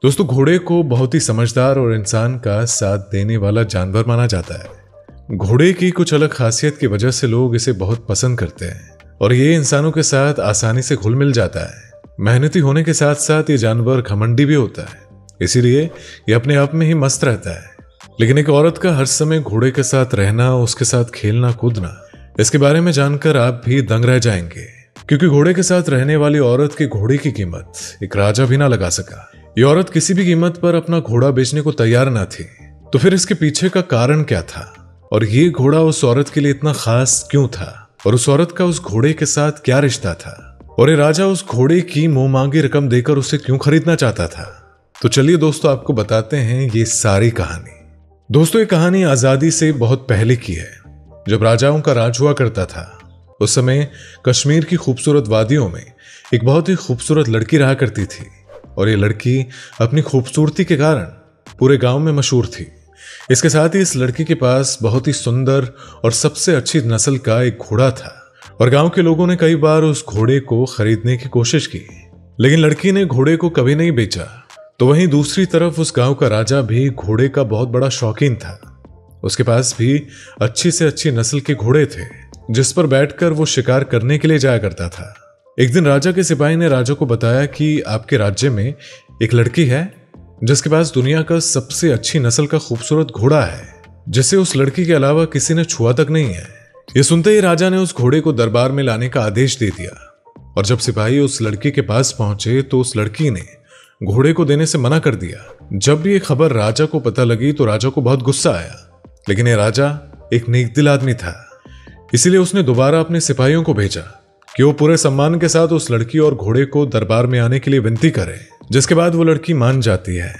दोस्तों, घोड़े को बहुत ही समझदार और इंसान का साथ देने वाला जानवर माना जाता है। घोड़े की कुछ अलग खासियत की वजह से लोग इसे बहुत पसंद करते हैं और ये इंसानों के साथ आसानी से घुल मिल जाता है। मेहनती होने के साथ साथ ये जानवर घमंडी भी होता है, इसीलिए ये अपने आप में ही मस्त रहता है। लेकिन एक औरत का हर समय घोड़े के साथ रहना, उसके साथ खेलना कूदना, इसके बारे में जानकर आप भी दंग रह जाएंगे, क्योंकि घोड़े के साथ रहने वाली औरत के घोड़े की कीमत एक राजा भी ना लगा सका। ये औरत किसी भी कीमत पर अपना घोड़ा बेचने को तैयार ना थी। तो फिर इसके पीछे का कारण क्या था और ये घोड़ा उस औरत के लिए इतना खास क्यों था और उस औरत का उस घोड़े के साथ क्या रिश्ता था और ये राजा उस घोड़े की मुंह मांगी रकम देकर उसे क्यों खरीदना चाहता था। तो चलिए दोस्तों, आपको बताते हैं ये सारी कहानी। दोस्तों, ये कहानी आजादी से बहुत पहले की है, जब राजाओं का राज हुआ करता था। उस समय कश्मीर की खूबसूरत वादियों में एक बहुत ही खूबसूरत लड़की रहा करती थी और ये लड़की अपनी खूबसूरती के कारण पूरे गांव में मशहूर थी। इसके साथ ही इस लड़की के पास बहुत ही सुंदर और सबसे अच्छी नस्ल का एक घोड़ा था और गांव के लोगों ने कई बार उस घोड़े को खरीदने की कोशिश की, लेकिन लड़की ने घोड़े को कभी नहीं बेचा। तो वहीं दूसरी तरफ उस गांव का राजा भी घोड़े का बहुत बड़ा शौकीन था। उसके पास भी अच्छी से अच्छी नस्ल के घोड़े थे, जिस पर बैठकर वो शिकार करने के लिए जाया करता था। एक दिन राजा के सिपाही ने राजा को बताया कि आपके राज्य में एक लड़की है जिसके पास दुनिया का सबसे अच्छी नस्ल का खूबसूरत घोड़ा है, जिसे उस लड़की के अलावा किसी ने छुआ तक नहीं है। ये सुनते ही राजा ने उस घोड़े को दरबार में लाने का आदेश दे दिया और जब सिपाही उस लड़की के पास पहुंचे तो उस लड़की ने घोड़े को देने से मना कर दिया। जब ये खबर राजा को पता लगी तो राजा को बहुत गुस्सा आया, लेकिन ये राजा एक नेकदिल आदमी था, इसीलिए उसने दोबारा अपने सिपाहियों को भेजा कि वो पूरे सम्मान के साथ उस लड़की और घोड़े को दरबार में आने के लिए विनती करे। जिसके बाद वो लड़की मान जाती है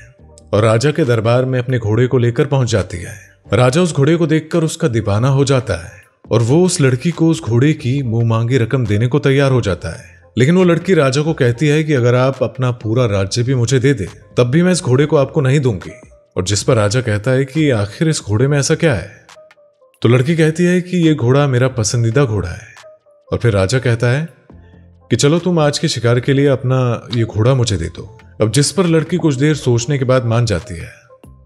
और राजा के दरबार में अपने घोड़े को लेकर पहुंच जाती है। राजा उस घोड़े को देखकर उसका दीवाना हो जाता है और वो उस लड़की को उस घोड़े की मुंह मांगी रकम देने को तैयार हो जाता है। लेकिन वो लड़की राजा को कहती है कि अगर आप अपना पूरा राज्य भी मुझे दे दे तब भी मैं इस घोड़े को आपको नहीं दूंगी। और जिस पर राजा कहता है कि आखिर इस घोड़े में ऐसा क्या है, तो लड़की कहती है कि ये घोड़ा मेरा पसंदीदा घोड़ा है। और फिर राजा कहता है कि चलो तुम आज के शिकार के लिए अपना ये घोड़ा मुझे दे दो। अब जिस पर लड़की कुछ देर सोचने के बाद मान जाती है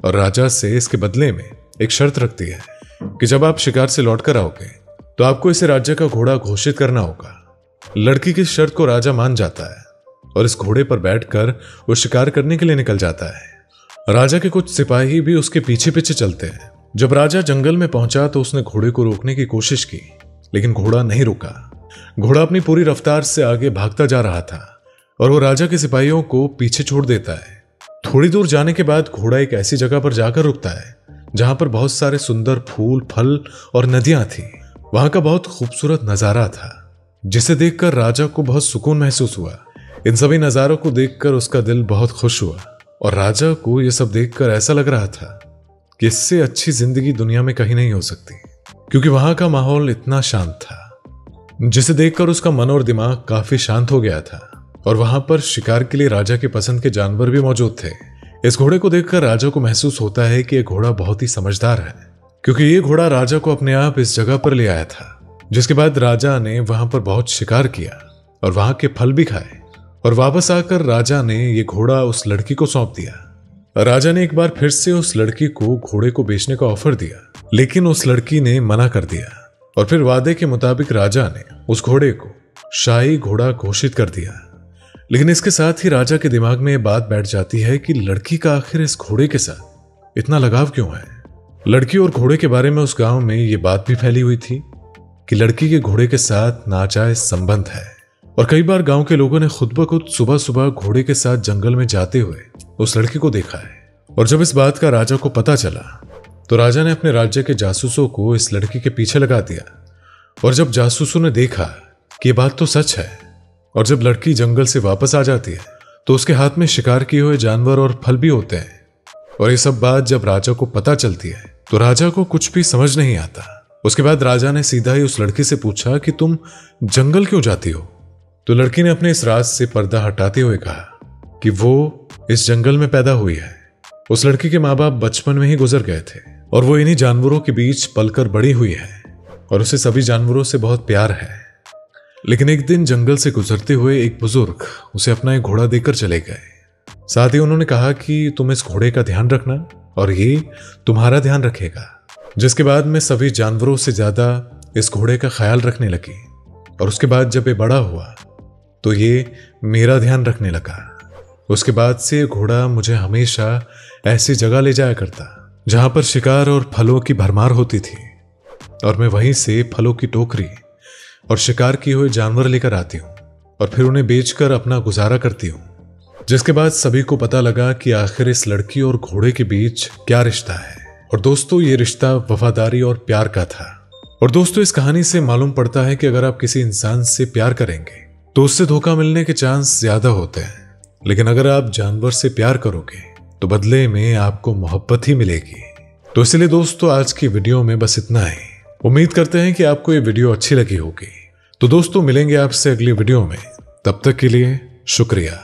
और राजा से इसके बदले में एक शर्त रखती है कि जब आप शिकार से लौटकर आओगे तो आपको इसे राज्य का घोड़ा घोषित करना होगा। लड़की की शर्त को राजा मान जाता है और इस घोड़े पर बैठकर वो शिकार करने के लिए निकल जाता है। राजा के कुछ सिपाही भी उसके पीछे पीछे चलते हैं। जब राजा जंगल में पहुंचा तो उसने घोड़े को रोकने की कोशिश की, लेकिन घोड़ा नहीं रुका। घोड़ा अपनी पूरी रफ्तार से आगे भागता जा रहा था और वो राजा के सिपाहियों को पीछे छोड़ देता है। थोड़ी दूर जाने के बाद घोड़ा एक ऐसी जगह पर जाकर रुकता है जहां पर बहुत सारे सुंदर फूल, फल और नदियां थी। वहां का बहुत खूबसूरत नजारा था, जिसे देखकर राजा को बहुत सुकून महसूस हुआ। इन सभी नजारों को देखकर उसका दिल बहुत खुश हुआ और राजा को यह सब देखकर ऐसा लग रहा था कि इससे अच्छी जिंदगी दुनिया में कहीं नहीं हो सकती, क्योंकि वहां का माहौल इतना शांत था, जिसे देखकर उसका मन और दिमाग काफी शांत हो गया था। और वहां पर शिकार के लिए राजा के पसंद के जानवर भी मौजूद थे। इस घोड़े को देखकर राजा को महसूस होता है कि यह घोड़ा बहुत ही समझदार है, क्योंकि ये घोड़ा राजा को अपने आप इस जगह पर ले आया था। जिसके बाद राजा ने वहां पर बहुत शिकार किया और वहां के फल भी खाए और वापस आकर राजा ने ये घोड़ा उस लड़की को सौंप दिया। राजा ने एक बार फिर से उस लड़की को घोड़े को बेचने का ऑफर दिया, लेकिन उस लड़की ने मना कर दिया और फिर वादे के मुताबिक राजा ने उस घोड़े को शाही घोड़ा घोषित कर दिया। लेकिन इसके साथ ही राजा के दिमाग में यह बात बैठ जाती है कि लड़की का आखिर इस घोड़े के साथ इतना लगाव क्यों है। लड़की और घोड़े के बारे में उस गांव में ये बात भी फैली हुई थी कि लड़की के घोड़े के साथ नाजायज संबंध है और कई बार गांव के लोगों ने खुद ब खुद सुबह सुबह घोड़े के साथ जंगल में जाते हुए उस लड़की को देखा है। और जब इस बात का राजा को पता चला तो राजा ने अपने राज्य के जासूसों को इस लड़की के पीछे लगा दिया। और जब जासूसों ने देखा कि ये बात तो सच है और जब लड़की जंगल से वापस आ जाती है तो उसके हाथ में शिकार किए हुए जानवर और फल भी होते हैं। और ये सब बात जब राजा को पता चलती है तो राजा को कुछ भी समझ नहीं आता। उसके बाद राजा ने सीधा ही उस लड़की से पूछा कि तुम जंगल क्यों जाती हो। तो लड़की ने अपने इस राज से पर्दा हटाते हुए कहा कि वो इस जंगल में पैदा हुई है। उस लड़की के माँ बाप बचपन में ही गुजर गए थे और वो इन्हीं जानवरों के बीच पलकर बड़ी हुई है और उसे सभी जानवरों से बहुत प्यार है। लेकिन एक दिन जंगल से गुजरते हुए एक बुजुर्ग उसे अपना एक घोड़ा देकर चले गए साथ ही उन्होंने कहा कि तुम इस घोड़े का ध्यान रखना और ये तुम्हारा ध्यान रखेगा। जिसके बाद मैं सभी जानवरों से ज्यादा इस घोड़े का ख्याल रखने लगी और उसके बाद जब ये बड़ा हुआ तो ये मेरा ध्यान रखने लगा। उसके बाद से घोड़ा मुझे हमेशा ऐसी जगह ले जाया करता जहां पर शिकार और फलों की भरमार होती थी और मैं वहीं से फलों की टोकरी और शिकार किए हुए जानवर लेकर आती हूँ और फिर उन्हें बेचकर अपना गुजारा करती हूँ। जिसके बाद सभी को पता लगा कि आखिर इस लड़की और घोड़े के बीच क्या रिश्ता है। और दोस्तों, ये रिश्ता वफादारी और प्यार का था। और दोस्तों, इस कहानी से मालूम पड़ता है कि अगर आप किसी इंसान से प्यार करेंगे तो उससे धोखा मिलने के चांस ज्यादा होते हैं, लेकिन अगर आप जानवर से प्यार करोगे तो बदले में आपको मोहब्बत ही मिलेगी। तो इसलिए दोस्तों, आज की वीडियो में बस इतना ही। उम्मीद करते हैं कि आपको ये वीडियो अच्छी लगी होगी। तो दोस्तों, मिलेंगे आपसे अगली वीडियो में। तब तक के लिए शुक्रिया।